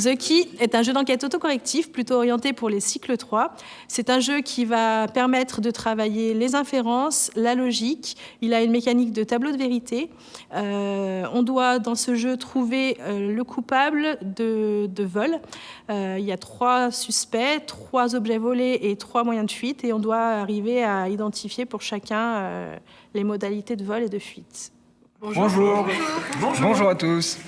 The Key est un jeu d'enquête autocorrectif plutôt orienté pour les cycles 3. C'est un jeu qui va permettre de travailler les inférences, la logique. Il a une mécanique de tableau de vérité. On doit, dans ce jeu, trouver le coupable de vol. Il y a 3 suspects, 3 objets volés et 3 moyens de fuite. Et on doit arriver à identifier pour chacun les modalités de vol et de fuite. Bonjour. Bonjour à tous.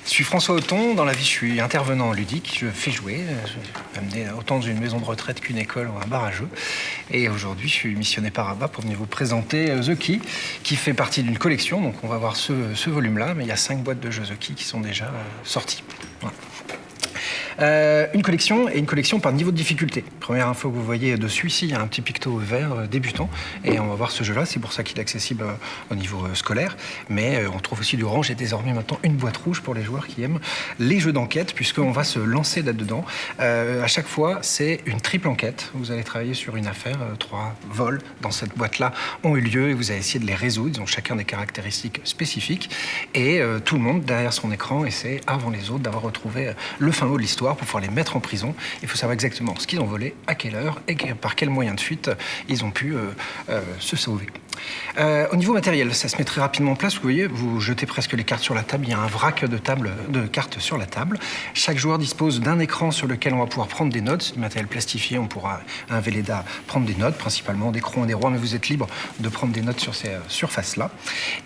Je suis François Auton. Dans la vie, je suis intervenant ludique. Je fais jouer. Je vais amener autant une maison de retraite qu'une école ou un bar à jeux. Et aujourd'hui, je suis missionné par ABBA pour venir vous présenter The Key, qui fait partie d'une collection. Donc, on va voir ce volume-là. Mais il y a 5 boîtes de jeux The Key qui sont déjà sorties. Voilà. Une collection et une collection par niveau de difficulté. Première info que vous voyez dessus, ici, il y a un petit picto vert débutant. Et on va voir ce jeu-là, c'est pour ça qu'il est accessible au niveau scolaire. Mais on trouve aussi du orange et désormais maintenant une boîte rouge pour les joueurs qui aiment les jeux d'enquête, puisqu'on va se lancer là-dedans. À chaque fois, c'est une triple enquête. Vous allez travailler sur une affaire. 3 vols dans cette boîte-là ont eu lieu et vous allez essayer de les résoudre. Ils ont chacun des caractéristiques spécifiques. Et tout le monde, derrière son écran, essaie, avant les autres, d'avoir retrouvé le fin mot de l'histoire pour pouvoir les mettre en prison. Il faut savoir exactement ce qu'ils ont volé, à quelle heure et par quel moyen de fuite ils ont pu se sauver. Au niveau matériel, ça se met très rapidement en place. Vous voyez, vous jetez presque les cartes sur la table. Il y a un vrac de cartes sur la table. Chaque joueur dispose d'un écran sur lequel on va pouvoir prendre des notes. Du matériel plastifié, on pourra, un Velleda, prendre des notes, principalement des crons et des rois, mais vous êtes libre de prendre des notes sur ces surfaces-là.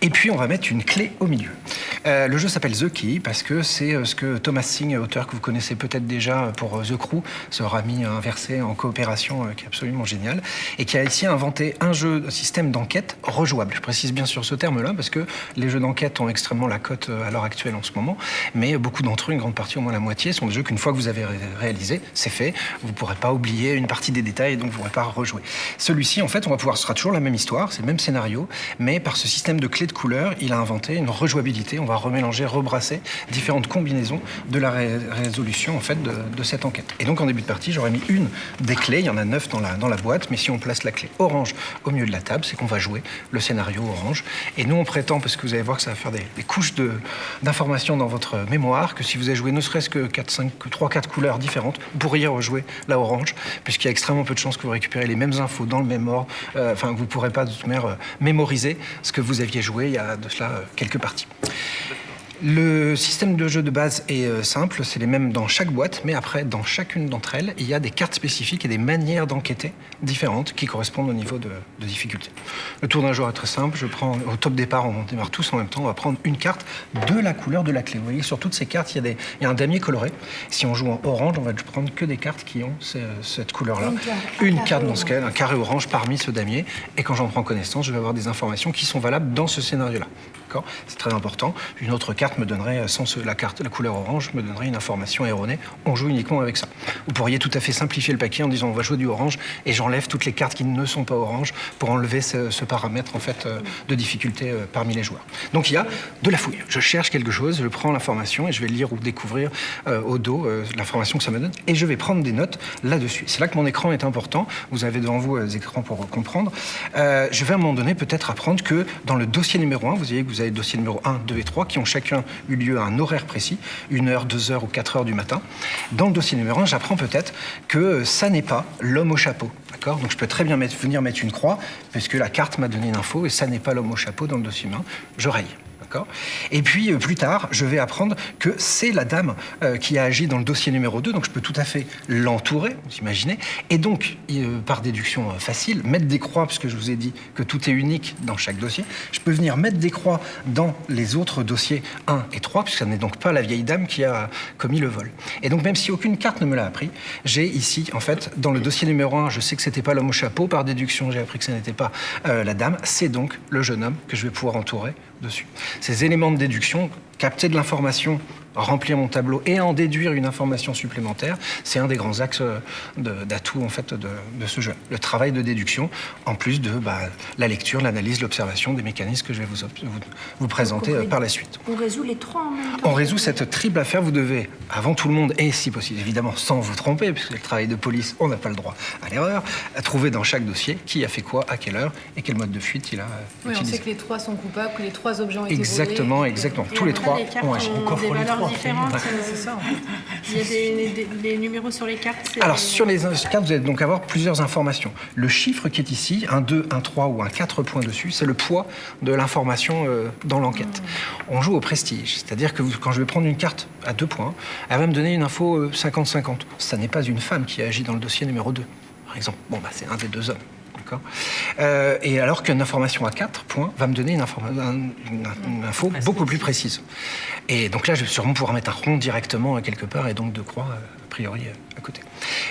Et puis, on va mettre une clé au milieu. Le jeu s'appelle The Key parce que c'est ce que Thomas Singh, auteur que vous connaissez peut-être déjà pour The Crew, sera mis inversé en coopération qui est absolument génial, et qui a ici inventé un système d'enquête rejouable. Je précise bien sur ce terme-là parce que les jeux d'enquête ont extrêmement la cote à l'heure actuelle en ce moment, mais beaucoup d'entre eux, une grande partie, au moins la moitié, sont des jeux qu'une fois que vous avez réalisé, c'est fait, vous ne pourrez pas oublier une partie des détails et donc vous ne pourrez pas rejouer. Celui-ci, en fait, ce sera toujours la même histoire, c'est le même scénario, mais par ce système de clés de couleurs, il a inventé une rejouabilité. On va remélanger, rebrasser différentes combinaisons de la résolution en fait, de cette enquête. Et donc en début de partie, j'aurais mis une des clés, il y en a 9 dans la boîte, mais si on place la clé orange au milieu de la table, c'est qu'on va jouer le scénario orange. Et nous, on prétend, parce que vous allez voir que ça va faire des couches d'informations dans votre mémoire, que si vous avez joué ne serait-ce que 3-4 couleurs différentes, vous pourriez rejouer la orange, puisqu'il y a extrêmement peu de chances que vous récupérez les mêmes infos dans le même ordre, vous ne pourrez pas de toute manière mémoriser ce que vous aviez joué il y a de cela quelques parties. Le système de jeu de base est simple, c'est les mêmes dans chaque boîte, mais après, dans chacune d'entre elles, il y a des cartes spécifiques et des manières d'enquêter différentes qui correspondent au niveau de difficulté. Le tour d'un joueur est très simple, au top départ, on démarre tous en même temps, on va prendre une carte de la couleur de la clé. Vous voyez, sur toutes ces cartes, il y a un damier coloré. Si on joue en orange, on va prendre que des cartes qui ont cette couleur-là. Une carte dans ce cas, un carré orange parmi ce damier, et quand j'en prends connaissance, je vais avoir des informations qui sont valables dans ce scénario-là. C'est très important. Une autre carte me donnerait, la couleur orange, me donnerait une information erronée. On joue uniquement avec ça. Vous pourriez tout à fait simplifier le paquet en disant on va jouer du orange et j'enlève toutes les cartes qui ne sont pas orange pour enlever ce paramètre en fait, de difficulté parmi les joueurs. Donc il y a de la fouille. Je cherche quelque chose, je prends l'information et je vais lire ou découvrir au dos l'information que ça me donne et je vais prendre des notes là-dessus. C'est là que mon écran est important. Vous avez devant vous des écrans pour comprendre. Je vais à un moment donné peut-être apprendre que dans le dossier numéro 1, vous voyez que vous avez le dossier numéro 1, 2 et 3 qui ont chacun eu lieu à un horaire précis, 1h, 2h ou 4h du matin. Dans le dossier numéro 1, j'apprends peut-être que ça n'est pas l'homme au chapeau. D'accord ? Donc je peux très bien venir mettre une croix, puisque la carte m'a donné une info, et ça n'est pas l'homme au chapeau dans le dossier numéro 1. Je raye. Et puis, plus tard, je vais apprendre que c'est la dame qui a agi dans le dossier numéro 2, donc je peux tout à fait l'entourer, vous imaginez, et donc, par déduction facile, mettre des croix, puisque je vous ai dit que tout est unique dans chaque dossier, je peux venir mettre des croix dans les autres dossiers 1 et 3, puisque ce n'est donc pas la vieille dame qui a commis le vol. Et donc, même si aucune carte ne me l'a appris, j'ai ici, en fait, dans le dossier numéro 1, je sais que c'était pas l'homme au chapeau, par déduction, j'ai appris que ce n'était pas la dame, c'est donc le jeune homme que je vais pouvoir entourer dessus. Ces éléments de déduction, capter de l'information, remplir mon tableau et en déduire une information supplémentaire, c'est un des grands axes d'atout en fait, de ce jeu. Le travail de déduction, en plus de la lecture, l'analyse, l'observation des mécanismes que je vais vous présenter par la suite. On résout les 3 en même temps. On résout cette triple affaire. Vous devez, avant tout le monde, et si possible, évidemment, sans vous tromper, puisque le travail de police, on n'a pas le droit à l'erreur, trouver dans chaque dossier qui a fait quoi, à quelle heure et quel mode de fuite il a utilisé. On sait que les 3 sont coupables, que les 3 objets ont été volés. Exactement. Tous les 3 trois. Les cartes Ouais. ont des valeurs différentes. Ouais. C'est ça, en fait. Il y a les numéros sur les cartes. Alors, sur les cartes, vous allez donc avoir plusieurs informations. Le chiffre qui est ici, un 2, un 3 ou un 4 points dessus, c'est le poids de l'information dans l'enquête. On joue au prestige, c'est-à-dire que quand je vais prendre une carte à 2 points, elle va me donner une info 50-50. Ça n'est pas une femme qui agit dans le dossier numéro 2, par exemple. Bon, c'est un des 2 hommes. Et alors qu'une information à 4 points va me donner une info beaucoup plus précise. Et donc là, je vais sûrement pouvoir mettre un rond directement quelque part et donc 2 croix, a priori, à côté.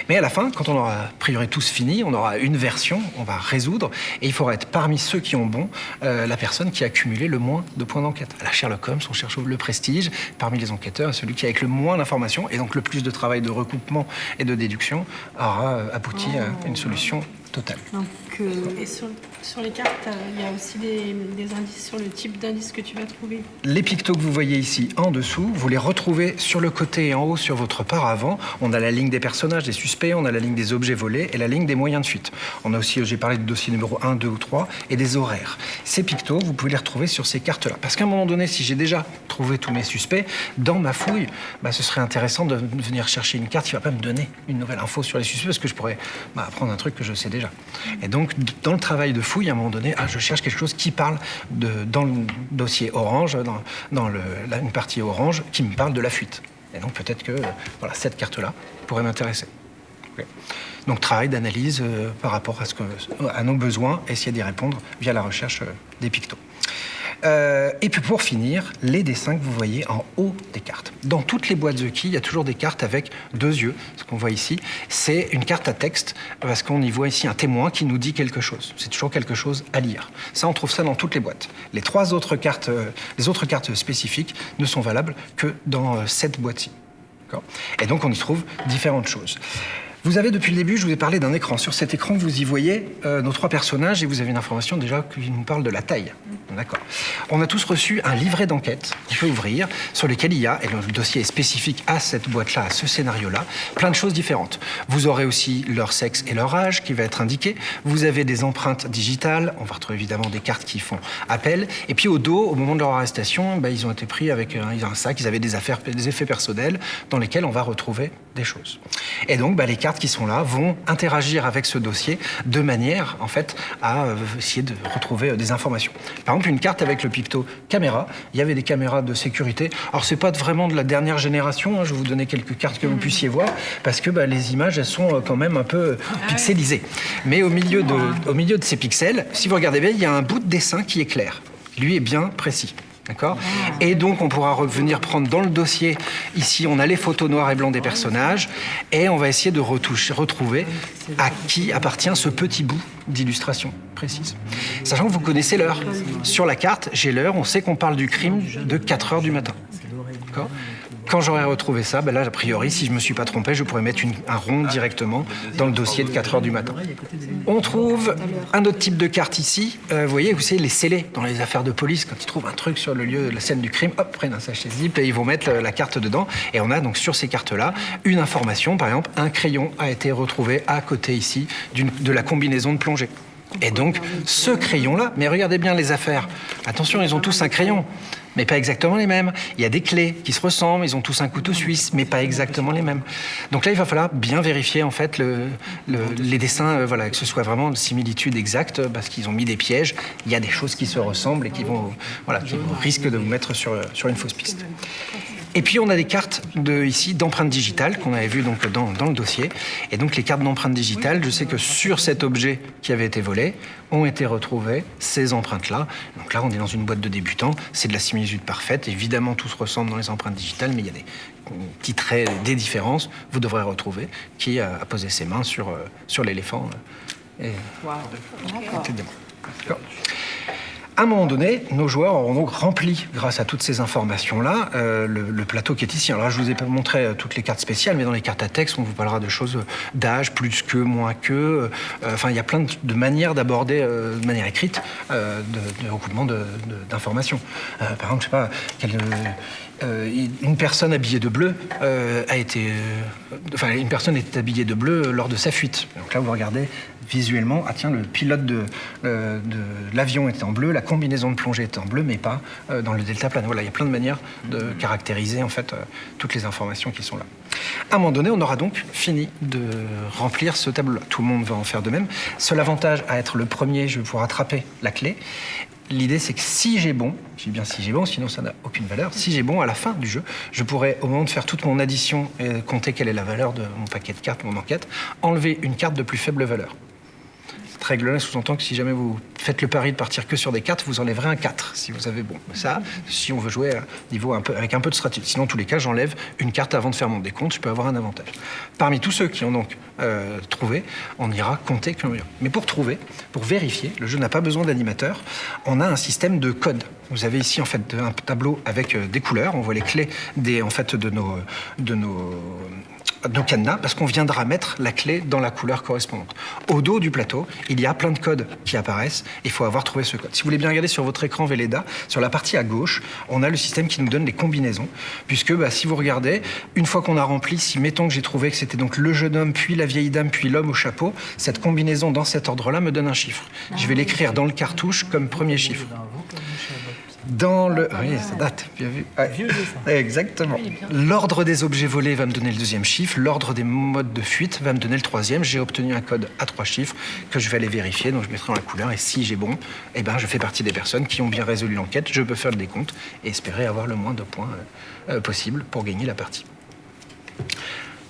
Mais à la fin, quand on aura a priori tous fini, on aura une version, on va résoudre, et il faudra être parmi ceux qui ont bon la personne qui a accumulé le moins de points d'enquête. À la Sherlock Holmes, on cherche le prestige parmi les enquêteurs, celui qui a avec le moins d'informations et donc le plus de travail de recoupement et de déduction aura abouti à une solution totale. Donc, et sur les cartes, il y a aussi des indices sur le type d'indice que tu vas trouver. Les pictos que vous voyez ici en dessous, vous les retrouvez sur le côté et en haut sur votre paravent. On a la ligne des personnages, des suspects, on a la ligne des objets volés et la ligne des moyens de fuite. On a aussi, j'ai parlé du dossier numéro 1, 2 ou 3 et des horaires. Ces pictos, vous pouvez les retrouver sur ces cartes-là. Parce qu'à un moment donné, si j'ai déjà trouvé tous mes suspects, dans ma fouille, ce serait intéressant de venir chercher une carte qui ne va pas me donner une nouvelle info sur les suspects parce que je pourrais apprendre un truc que je sais déjà. Et donc, dans le travail de fouille, à un moment donné, je cherche quelque chose qui parle dans le dossier orange, dans une partie orange, qui me parle de la fuite. Et donc, peut-être que cette carte-là pourrait m'intéresser. Okay. Donc, travail d'analyse par rapport à nos besoins, essayer d'y répondre via la recherche des pictos. Et puis pour finir, les dessins que vous voyez en haut des cartes. Dans toutes les boîtes The Key, il y a toujours des cartes avec 2 yeux. Ce qu'on voit ici, c'est une carte à texte, parce qu'on y voit ici un témoin qui nous dit quelque chose. C'est toujours quelque chose à lire. Ça, on trouve ça dans toutes les boîtes. Les autres cartes spécifiques ne sont valables que dans cette boîte-ci. Et donc, on y trouve différentes choses. Vous avez, depuis le début, je vous ai parlé d'un écran. Sur cet écran, vous y voyez nos 3 personnages et vous avez une information déjà qui nous parle de la taille. D'accord. On a tous reçu un livret d'enquête qu'il faut ouvrir, sur lequel il y a, et le dossier est spécifique à cette boîte-là, à ce scénario-là, plein de choses différentes. Vous aurez aussi leur sexe et leur âge qui va être indiqué. Vous avez des empreintes digitales. On va retrouver évidemment des cartes qui font appel. Et puis au dos, au moment de leur arrestation, ils ont été pris avec un sac. Ils avaient des effets personnels dans lesquels on va retrouver des choses. Et donc, les cartes qui sont là vont interagir avec ce dossier de manière, en fait, à essayer de retrouver des informations. Par exemple, une carte avec le picto caméra. Il y avait des caméras de sécurité. Alors, c'est pas vraiment de la dernière génération. Je vais vous donner quelques cartes que vous puissiez voir, parce que les images, elles sont quand même un peu pixelisées. Mais au milieu de ces pixels, si vous regardez bien, il y a un bout de dessin qui est clair. Lui est bien précis. D'accord ? Et donc, on pourra revenir prendre dans le dossier, ici, on a les photos noires et blancs des personnages, et on va essayer de retrouver à qui appartient ce petit bout d'illustration précise. Sachant que vous connaissez l'heure. Sur la carte, j'ai l'heure, on sait qu'on parle du crime de 4 heures du matin. D'accord ? Quand j'aurai retrouvé ça, là, a priori, si je ne me suis pas trompé, je pourrais mettre un rond directement dans le dossier de 4 heures du matin. On trouve un autre type de carte ici. Vous voyez, les scellés dans les affaires de police, quand ils trouvent un truc sur le lieu de la scène du crime, hop, prennent un sachet zip et ils vont mettre la carte dedans. Et on a donc sur ces cartes-là une information. Par exemple, un crayon a été retrouvé à côté ici de la combinaison de plongée. Et donc, ce crayon-là, mais regardez bien les affaires. Attention, ils ont tous un crayon, mais pas exactement les mêmes. Il y a des clés qui se ressemblent, ils ont tous un couteau suisse, mais pas exactement les mêmes. Donc là, il va falloir bien vérifier, en fait, les dessins, que ce soit vraiment de similitude exacte, parce qu'ils ont mis des pièges. Il y a des choses qui se ressemblent et qui risquent de vous mettre sur une fausse piste. Et puis, on a des cartes d'empreintes digitales qu'on avait vues donc, dans le dossier. Et donc, les cartes d'empreintes digitales, je sais que sur cet objet qui avait été volé, ont été retrouvées ces empreintes-là. Donc là, on est dans une boîte de débutants. C'est de la similitude parfaite. Évidemment, tout se ressemble dans les empreintes digitales, mais il y a des petits traits, des différences. Vous devrez retrouver qui a posé ses mains sur l'éléphant. Wow. D'accord. À un moment donné, nos joueurs auront donc rempli, grâce à toutes ces informations-là, le plateau qui est ici. Alors là, je vous ai pas montré toutes les cartes spéciales, mais dans les cartes à texte, on vous parlera de choses d'âge, plus que, moins que. Il y a plein de manières d'aborder, de manière écrite, de recoupement d'informations. Par exemple, je sais pas, une personne habillée de bleu une personne était habillée de bleu lors de sa fuite. Donc là, vous regardez visuellement, ah tiens, le pilote de l'avion était en bleu, la combinaison de plongée était en bleu, mais pas dans le deltaplane. Voilà, il y a plein de manières de caractériser en fait toutes les informations qui sont là. À un moment donné, on aura donc fini de remplir ce tableau-là. Tout le monde va en faire de même. Seul avantage à être le premier, je vais pouvoir attraper la clé. L'idée, c'est que si j'ai bon, je dis bien si j'ai bon, sinon ça n'a aucune valeur, si j'ai bon, à la fin du jeu, je pourrais, au moment de faire toute mon addition et compter quelle est la valeur de mon paquet de cartes, mon enquête, enlever une carte de plus faible valeur. Cette règle-là sous-entend que si jamais vous faites le pari de partir que sur des 4, vous enlèverez un 4 si vous avez bon. Ça, si on veut jouer à niveau avec un peu de stratégie. Sinon, en tous les cas, j'enlève une carte avant de faire mon décompte, je peux avoir un avantage. Parmi tous ceux qui ont donc trouvé, on ira compter que... Mais pour trouver, pour vérifier, le jeu n'a pas besoin d'animateur, on a un système de code. Vous avez ici en fait un tableau avec des couleurs, on voit les clés de nos cadenas, parce qu'on viendra mettre la clé dans la couleur correspondante. Au dos du plateau, il y a plein de codes qui apparaissent, et il faut avoir trouvé ce code. Si vous voulez bien regarder sur votre écran Velleda, sur la partie à gauche, on a le système qui nous donne les combinaisons, puisque si vous regardez, une fois qu'on a rempli, si mettons que j'ai trouvé que c'était donc le jeune homme, puis la vieille dame, puis l'homme au chapeau, cette combinaison dans cet ordre-là me donne un chiffre. Je vais l'écrire dans le cartouche comme premier chiffre. Dans le... Oui, ça date, bien vu. Ouais. Exactement. L'ordre des objets volés va me donner le deuxième chiffre, l'ordre des modes de fuite va me donner le troisième. J'ai obtenu un code à 3 chiffres que je vais aller vérifier, donc je mettrai dans la couleur, et si j'ai bon, je fais partie des personnes qui ont bien résolu l'enquête, je peux faire le décompte et espérer avoir le moins de points possible pour gagner la partie.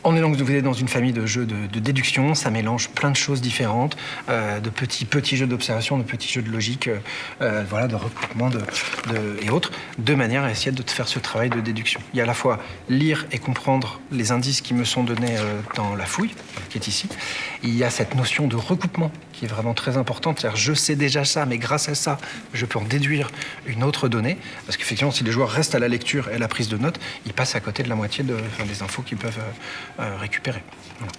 On est donc dans une famille de jeux de déduction, ça mélange plein de choses différentes, de petits jeux d'observation, de petits jeux de logique, de recoupement et autres, de manière à essayer de faire ce travail de déduction. Il y a à la fois lire et comprendre les indices qui me sont donnés dans la fouille, qui est ici. Il y a cette notion de recoupement qui est vraiment très importante, c'est-à-dire je sais déjà ça, mais grâce à ça, je peux en déduire une autre donnée, parce qu'effectivement, si les joueurs restent à la lecture et à la prise de notes, ils passent à côté de la moitié des infos qu'ils peuvent récupérer. Voilà.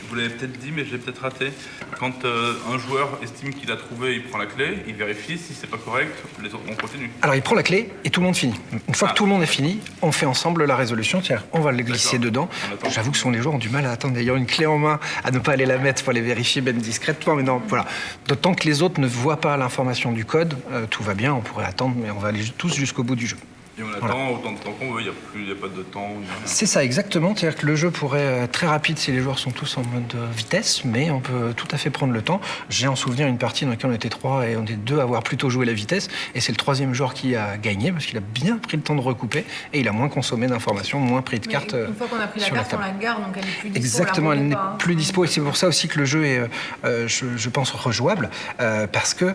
Vous l'avez peut-être dit, mais je l'ai peut-être raté. Quand un joueur estime qu'il a trouvé, il prend la clé, il vérifie, si c'est pas correct, les autres on continue. Alors il prend la clé et tout le monde finit. Une fois que tout le monde est fini, on fait ensemble la résolution, c'est-à-dire on va le glisser dedans. J'avoue que souvent les joueurs ont du mal à attendre d'ailleurs une clé en main, à ne pas aller la mettre pour aller vérifier même discrètement, mais non, voilà. D'autant que les autres ne voient pas l'information du code, tout va bien, on pourrait attendre, mais on va aller tous jusqu'au bout du jeu. Et on attend autant de temps qu'on veut, il n'y a pas de temps. C'est ça, exactement. C'est-à-dire que le jeu pourrait être très rapide si les joueurs sont tous en mode vitesse, mais on peut tout à fait prendre le temps. J'ai en souvenir une partie dans laquelle on était 3 et on était 2 à avoir plutôt joué la vitesse, et c'est le 3e joueur qui a gagné parce qu'il a bien pris le temps de recouper et il a moins consommé d'informations, moins pris de cartes. Une fois qu'on a pris la carte, on la garde, donc elle n'est plus dispo. Exactement, elle n'est plus dispo, et c'est pour ça aussi que le jeu est, je pense, rejouable, parce que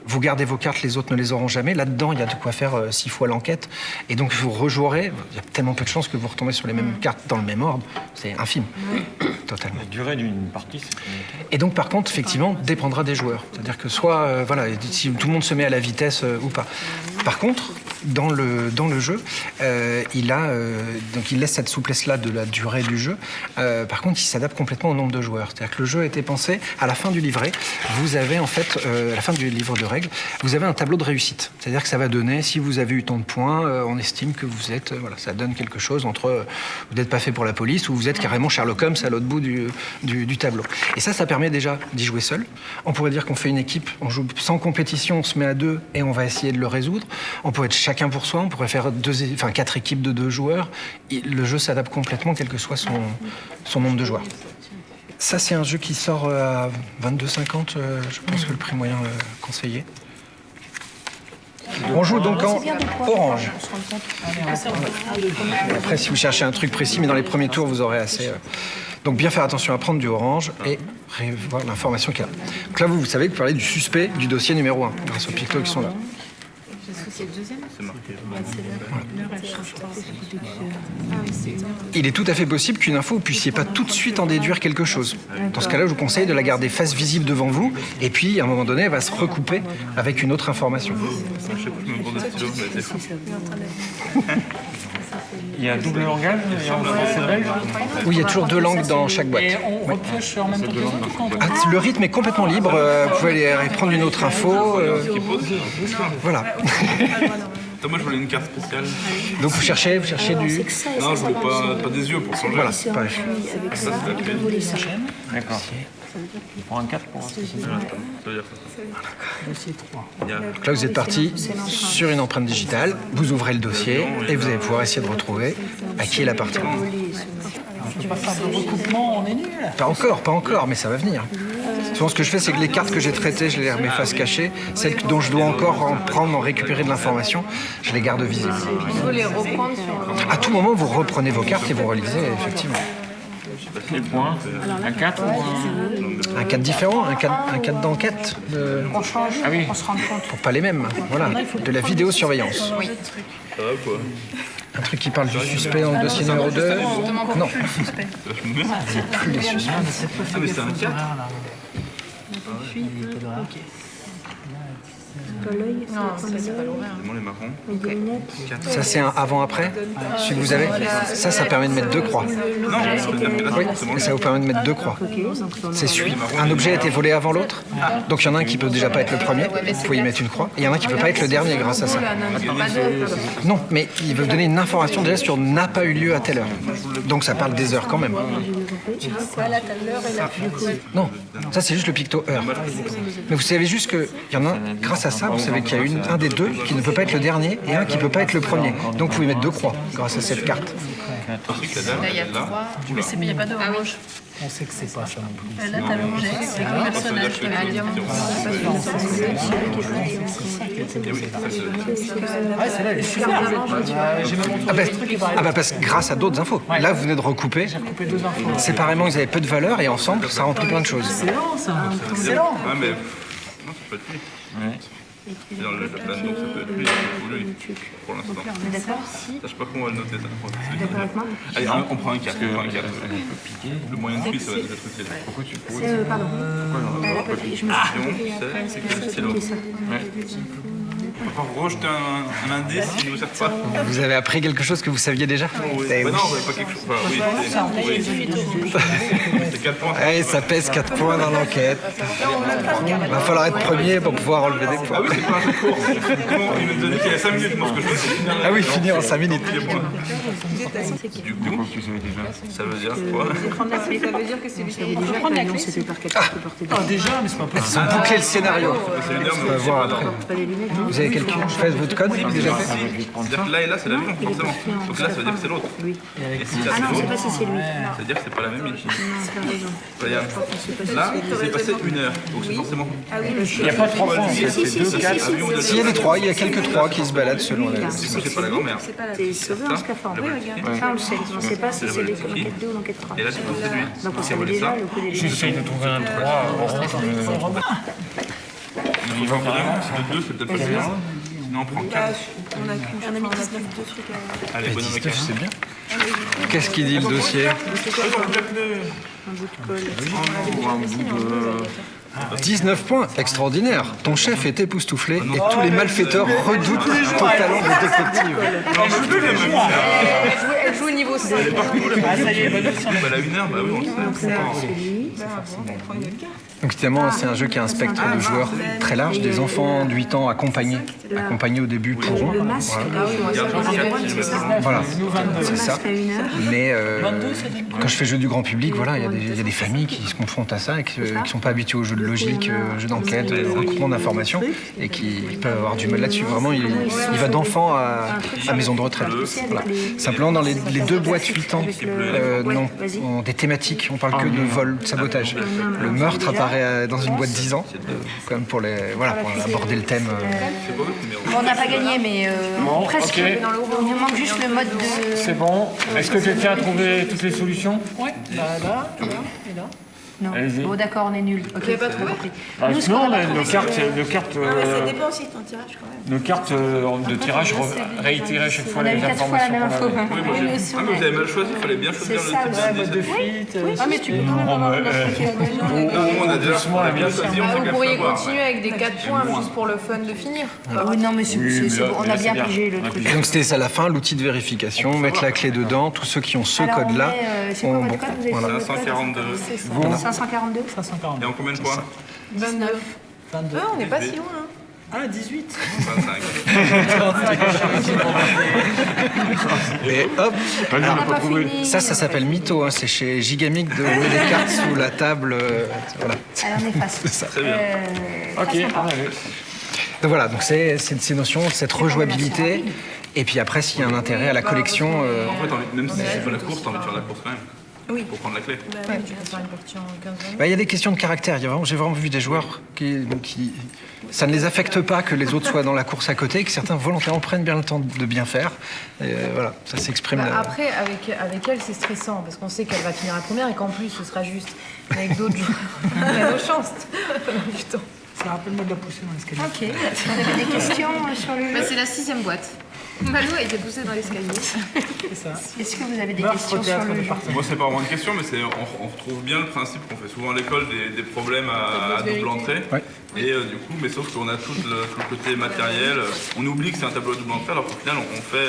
vous gardez vos cartes, les autres ne les auront jamais. Là-dedans, il y a de quoi faire 6 fois l'enquête. Et donc vous rejouerez, il y a tellement peu de chances que vous retombez sur les mêmes cartes dans le même ordre, c'est infime, totalement. La durée d'une partie, c'est combien de temps ? Et donc par contre, effectivement, dépendra des joueurs. C'est-à-dire que soit, si tout le monde se met à la vitesse ou pas. Par contre, dans le jeu, donc il laisse cette souplesse-là de la durée du jeu. Par contre, il s'adapte complètement au nombre de joueurs. C'est-à-dire que le jeu a été pensé, à la fin du livret, vous avez en fait, à la fin du livre de règles, vous avez un tableau de réussite. C'est-à-dire que ça va donner, si vous avez eu tant de points, on estime que vous êtes, ça donne quelque chose entre vous n'êtes pas fait pour la police ou vous êtes carrément Sherlock Holmes à l'autre bout du tableau. Et ça permet déjà d'y jouer seul. On pourrait dire qu'on fait une équipe, on joue sans compétition, on se met à 2 et on va essayer de le résoudre. On pourrait être chacun pour soi, on pourrait faire 4 équipes de 2 joueurs. Et le jeu s'adapte complètement, quel que soit son nombre de joueurs. Ça, c'est un jeu qui sort à 22,50, je pense que le prix moyen conseillé. On joue donc en orange. Après, si vous cherchez un truc précis, mais dans les premiers tours, vous aurez assez. Donc, bien faire attention à prendre du orange et voir l'information qu'il y a. Donc là, vous savez que vous parlez du suspect du dossier numéro 1, grâce aux pictos qui sont là. Il est tout à fait possible qu'une info, vous ne puissiez pas tout de suite en déduire quelque chose. Dans ce cas-là, je vous conseille de la garder face visible devant vous, et puis, à un moment donné, elle va se recouper avec une autre information. Il y a un double langage en français belge ? Oui, il y a toujours 2 langues dans chaque boîte. Et on repioche en même temps que les autres ? Le rythme est complètement libre, vous pouvez aller prendre une autre info. Voilà. Moi, je voulais une carte spéciale. Donc vous cherchez du... Non, je voulais pas des yeux pour changer. Voilà, pas... Ça, c'est la clé. D'accord. Il prend un 4 pour voir ce que c'est. Ça veut dire ça. Donc là, vous êtes parti sur une empreinte digitale, vous ouvrez le dossier et vous allez pouvoir essayer de retrouver à qui elle appartient. Tu vas faire de recoupement, on est nul. Pas encore, mais ça va venir. Souvent, ce que je fais, c'est que les cartes que j'ai traitées, je les remets face cachée. Celles dont je dois encore en récupérer de l'information, je les garde visibles. Il faut les reprendre sur... À tout moment, vous reprenez vos cartes et vous relisez, effectivement. Les points, un 4 ou Un 4 différent, un 4 d'enquête, On change, on se rend compte. pour pas les mêmes. Voilà, de la vidéosurveillance. Ça va quoi? Un truc qui parle du suspect dans le dossier numéro 2. Non, plus les suspects. Ah, mais c'est un 4. Non, ça, c'est pas l'horaire. C'est moi les marrons. Ça, c'est un avant-après, celui que vous avez. Ça permet de mettre 2 croix. Non, Oui, mais ça vous permet de mettre 2 croix. C'est celui. Un objet a été volé avant l'autre, donc il y en a un qui peut déjà pas être le premier, vous pouvez y mettre une croix, et il y en a un qui peut pas être le dernier grâce à ça. Non, mais il veut donner une information déjà sur n'a pas eu lieu à telle heure. Donc ça parle des heures quand même. Non, ça c'est juste le picto heure. Mais vous savez juste qu'il y en a un, grâce à ça, vous savez qu'il y a un des deux qui ne peut pas être le dernier et un qui ne peut pas être le premier. Donc vous pouvez mettre 2 croix grâce à cette carte. Là, il y a 3. Mais il n'y a pas d'orange. On sait que c'est pas ça non plus. Là, t'as l'objet avec le personnage. Un diamant. Ah, c'est là, elle est super. J'ai même montré des trucs qui paraissent. Parce que grâce à d'autres infos. Là, vous venez de recouper. Coupé 2 infos. Séparément, ils avaient peu de valeur et ensemble, ça remplit plein de choses. C'est lent, ça. C'est lent. Ah, mais. Non, ça peut être lui. C'est dans le plan, donc ça peut être lui ou lui. Pour l'instant. D'accord. Ça, je sais pas comment on va le noter ça. Allez, on prend un 4. Le moyen de prix, ça va être utile. Pourquoi tu Pardon. C'est l'eau. On va rejeter un indice s'il ne nous sert pas. Vous avez appris quelque chose que vous saviez déjà? Oui. Non, pas quelque chose. Oui. C'est 4 points. Allez, ça pèse 4 points dans l'enquête. Il va falloir être premier pour pouvoir enlever des points. Ah oui, c'est pas un jeu de course. Il me donne qu'il y a 5 minutes. Moi, ce que je veux, c'est finir. Ah oui, finir en 5 minutes. Du coup, ça veut dire quoi? Ça veut dire que c'est lui. Ah, déjà, mais c'est pas possible. Ils ont bouclé le scénario. C'est une heure, On va mais voir après. Vous avez calculé, faites votre code déjà fait? c'est-à-dire que là et là, c'est la même, forcément. Donc là, ça veut dire que c'est l'autre. Et si là, c'est l'autre, si c'est lui. ça veut dire que c'est pas la même ici. C'est pas raison. Regarde, là, il s'est passé 1 heure. Donc c'est forcément. Il n'y a pas 3 points, c'est 2, 4. S'il y a des 3, il y a quelques 3 qui se baladent selon les... C'est pas la grand-mère. C'est sauvé en scaphandre. Ça, on le sait. On ne sait pas si c'est l'enquête 2 ou l'enquête 3. Et là, c'est pour séduire. Donc on Si savait on veut déjà ça, le coup des J'essaye de trouver un 3. il va vraiment, c'est le 2, c'est peut-être pas bien. Sinon, on prend 4. On a mis 19 de trucs. Allez, bonne 19, enquête. c'est bien. Qu'est-ce qu'il dit le dossier? un bout de colle. 19 points, extraordinaire. Ton chef est époustouflé et tous les malfaiteurs redoutent ton talent de détective. Elle joue au niveau 5. Ah, ça y est, bonne mission. Elle a 1 heure, bah oui, on le sait. Donc évidemment, c'est un jeu qui a un spectre de joueurs très large. Des enfants de 8 ans accompagnés au début pourront. Le masque, Voilà, c'est ça. à 1 heure. Mais quand je fais jeu du grand public, voilà, il y a des familles qui se confrontent à ça et qui ne sont pas habituées aux jeux de logique, jeux d'enquête, recoupement d'informations et qui peuvent avoir du mal là-dessus. Vraiment, il va d'enfant à maison de retraite. Voilà. Simplement, dans les 2 boîtes 8 ans, ont des thématiques. On parle que de vol, de sabotage. Le meurtre apparaît dans une boîte 10 ans, quand même pour aborder le thème. Bon, on n'a pas gagné, mais presque. ok. Il nous manque juste le mode de... C'est bon. Est-ce que quelqu'un a trouvé toutes les solutions? Ouais, là, et là. Non. Allez-y. Bon, d'accord, on est nuls. Ok, pas trouvé. Ah, Nous, ce non, qu'on a nos cartes, Ça dépend aussi de ton tirage quand même. nos cartes de tirage réitéraient chaque fois On a eu les 4 fois la même info. informations. Oui, moi, ah, mais vous avez mal choisi, il fallait bien choisir C'est ça, le le type Mode de d'indice. fuite. Ah, mais tu peux quand même avoir une info qui est Non, on a déjà Doucement, bien bien choisi, on Ah, fait vous qu'à pourriez savoir. continuer avec des 4 points juste pour le fun de finir. Oui, non, mais c'est Oui, c'est mais bon, là, on a c'est bien bien. pigé le truc. Donc c'était ça à la fin, l'outil de vérification, mettre la clé dedans. Tous ceux qui ont ce Alors, on code-là, met, c'est quoi votre code? Vous avez voilà. votre code 542. 542. 540. Et en combien de points? 29. 22. On n'est pas si loin. Ah, 18. 25. Et hop. On n'a pas fini. Ça s'appelle Mytho. Hein. C'est chez Gigamic de rouler des cartes sous la table. Voilà. Alors, on efface. C'est ça. Très bien. Ok, Donc voilà, donc c'est ces notions, cette rejouabilité. Et puis après, s'il y a un intérêt à la collection... En fait, même si c'est pas la course, t'as envie de faire la course quand même. Oui. Pour prendre la clé. Tu peux faire une partie en 15 minutes. Il y a des questions de caractère. J'ai vraiment vu des joueurs qui... Ça ne les affecte pas que les autres soient dans la course à côté, et que certains volontairement prennent bien le temps de bien faire. Et voilà, ça s'exprime. Après, avec elle, c'est stressant, parce qu'on sait qu'elle va finir la première et qu'en plus, ce sera juste avec d'autres joueurs. On a nos chances. Putain. Ça rappelle-moi de la pousser dans l'escalier. Ok. Vous avez des questions sur le jeu? C'est la 6e boîte. Malou a été poussée dans l'escalier. C'est ça. Est-ce que vous avez des Meurtre, questions sur théâtre le de jeu? partage. Moi, c'est pas vraiment une question, mais on retrouve bien le principe qu'on fait souvent à l'école des problèmes à double entrée. Ouais. Et du coup, mais sauf qu'on a tout le côté matériel. On oublie que c'est un tableau à double entrée, alors qu'au final, on fait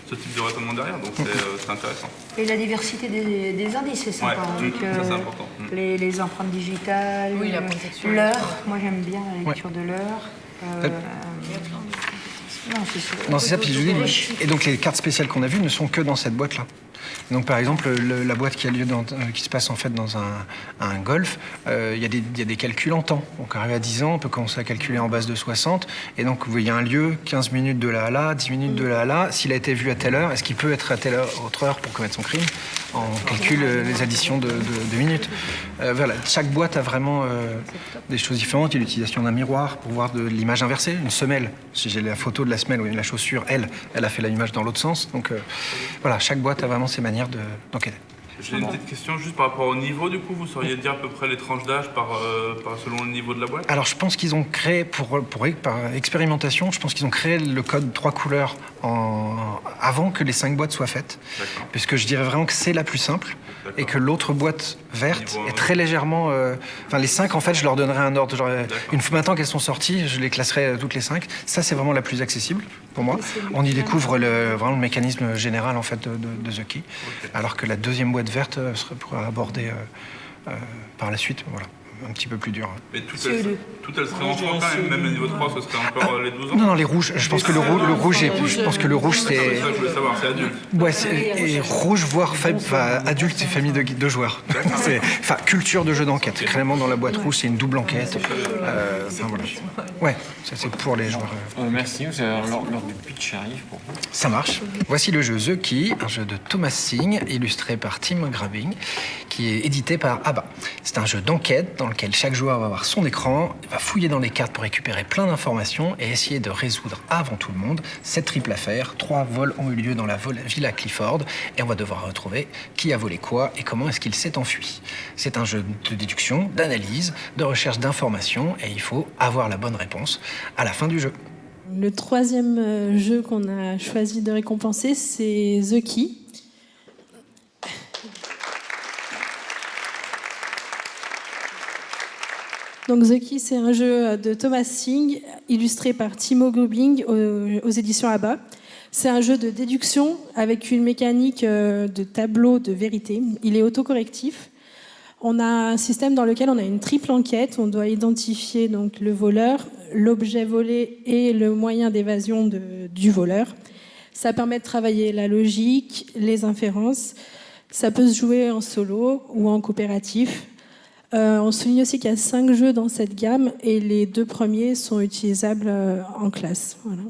ce type de raisonnement derrière. Donc c'est intéressant. Et la diversité des indices, c'est sympa. Ouais, Avec, ça c'est important. les empreintes digitales, Oui, la protection. l'heure. Moi, j'aime bien la lecture de l'heure. Non, c'est ça. Puis je vous dis, et donc les cartes spéciales qu'on a vues ne sont que dans cette boîte-là. Donc par exemple, la boîte qui a lieu qui se passe en fait dans un golf, il y a des calculs en temps. Donc arrivé à 10 ans, on peut commencer à calculer en base de 60. Et donc il y a un lieu, 15 minutes de là à là, 10 minutes de là à là. S'il a été vu à telle heure, est-ce qu'il peut être à telle autre heure pour commettre son crime? On calcule les additions de minutes. Voilà, chaque boîte a vraiment des choses différentes. Il y a l'utilisation d'un miroir pour voir de l'image inversée, une semelle. Si j'ai la photo de la semelle ou la chaussure, elle a fait l'image dans l'autre sens. Donc voilà, chaque boîte a vraiment ses manières d'enquêter. J'ai une petite question juste par rapport au niveau, du coup, vous sauriez dire à peu près les tranches d'âge selon le niveau de la boîte? Alors je pense qu'ils ont créé, par expérimentation, je pense qu'ils ont créé le code 3 couleurs avant que les 5 boîtes soient faites. Puisque je dirais vraiment que c'est la plus simple et que l'autre boîte verte est très légèrement... Enfin les 5, en fait, je leur donnerai un ordre. Genre, une fois maintenant qu'elles sont sorties, je les classerai toutes les 5. Ça, c'est vraiment la plus accessible pour moi. On y découvre vraiment le mécanisme général en fait, de The Key. Alors que la deuxième boîte verte pourra aborder par la suite, voilà, un petit peu plus dur. Mais tout elle serait enfant quand même le niveau 3, ce serait encore les 12 ans? Non, les rouges, je pense que le rouge c'est... C'est ça que je voulais savoir, c'est adulte. Ouais, et rouge, voire adulte et famille de joueurs. Enfin, culture de jeu d'enquête. Clairement, dans la boîte rouge, c'est une double enquête. Voilà. Ouais, ça c'est pour les joueurs. Merci, l'heure du pitch arrive pour vous. Ça marche. Voici le jeu The Key, un jeu de Thomas Singh, illustré par Tim Grabbing, qui est édité par ABBA. C'est un jeu d'enquête dans lequel chaque joueur va avoir son écran, va fouiller dans les cartes pour récupérer plein d'informations et essayer de résoudre avant tout le monde cette triple affaire. 3 vols ont eu lieu dans la Villa Clifford et on va devoir retrouver qui a volé quoi et comment est-ce qu'il s'est enfui. C'est un jeu de déduction, d'analyse, de recherche d'informations et il faut avoir la bonne réponse à la fin du jeu. Le troisième jeu qu'on a choisi de récompenser, c'est The Key. Donc The Key, c'est un jeu de Thomas Singh, illustré par Timo Grabbing aux éditions ABBA. C'est un jeu de déduction avec une mécanique de tableau de vérité. Il est autocorrectif. On a un système dans lequel on a une triple enquête. On doit identifier donc le voleur, l'objet volé et le moyen d'évasion du voleur. Ça permet de travailler la logique, les inférences. Ça peut se jouer en solo ou en coopératif. On souligne aussi qu'il y a 5 jeux dans cette gamme et les 2 premiers sont utilisables en classe. Voilà.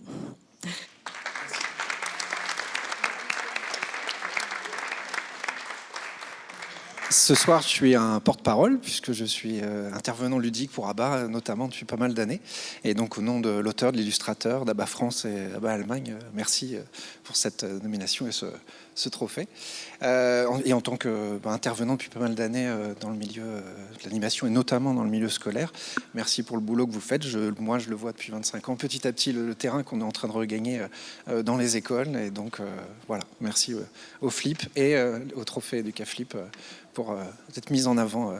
Ce soir, je suis un porte-parole puisque je suis intervenant ludique pour ABBA, notamment depuis pas mal d'années. Et donc, au nom de l'auteur, de l'illustrateur d'ABBA France et ABBA Allemagne, merci pour cette nomination et ce trophée. Et en tant qu'intervenant depuis pas mal d'années dans le milieu de l'animation et notamment dans le milieu scolaire, merci pour le boulot que vous faites. Moi, je le vois depuis 25 ans, petit à petit, le terrain qu'on est en train de regagner dans les écoles. Et donc, voilà, merci au Flip et au trophée du CAFLIP pour cette mise en avant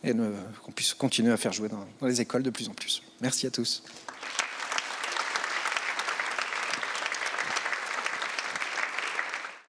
et qu'on puisse continuer à faire jouer dans les écoles de plus en plus. Merci à tous.